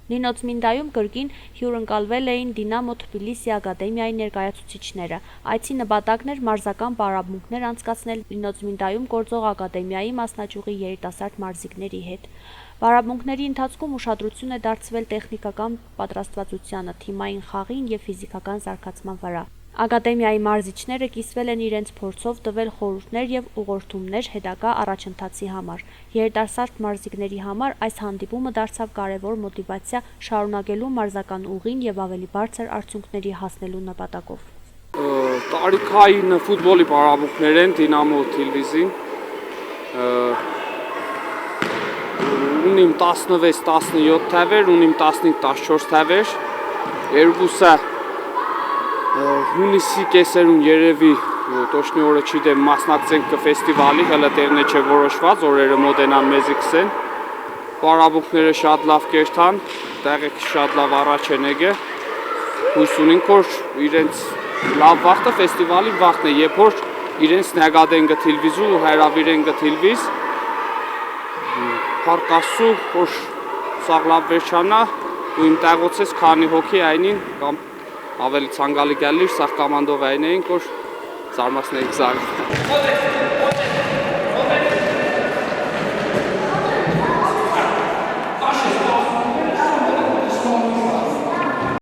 Լինոց-Մինդայում կրկին հյուրընկալվել էին Դինամո Թբիլիսի ակադեմիայի ներկայացուցիչները։ Այցի նպատակն էր մարզական պարապմունքներ անցկացնել Լինոց-Մինդայում գործող ակադեմիայի մասնաճյուղի երիտասարդ մարզիկների հետ։ Պարապմունքների ընթացքում ուշադրություն է դարձվել տեխնիկական պատրաստվածությանը, թիմային խաղին և ֆիզիկական զարգացման վրա։ Ակադեմիայի մարզիչները կիսվել են իրենց փորձով, տվել խորհուրդներ և ուղղորդումներ հետագա առաջընթացի համար։ Երիտասարդ մարզիկների համար այս հանդիպումը դարձավ կարևոր մոտիվացիա շարունակելու մարզական ուղին և ավելի բարձր արդյունքների հասնելու նպատակով։ Տարիքային ֆուտբոլի պարապմունքներ են Դինամո Թիլվիզին։ Ունիմ 16-17 թևեր, ունիմ 15-14 թևեր։ Երկուսը հունիսի կեսերուն երևի տոշնի օրը չիդեմ մասնակցենք կֆեստիվալի, հələ տեղն է չէ որոշված, օրերը մոտենան մեզի կսեն։ Պարապմունքները շատ լավ կերտան, տեղը շատ լավ առաջ են եկել։ Հույս ունենք, որ իրենց լավ վաղտը ֆեստիվալի վաղտն է, երբ որ իրենց նեղադեն գթիլվիզու հրավիրեն գթիլվիզ։ Փառք Աստծո, որ սաղ լավ վերջանա ու իմ տեղոցես քանի հոգի այնին կամ ավելի ցանկալի գալիր սաղ կամանդով այն էին, որ զարմացնեիք զարմ։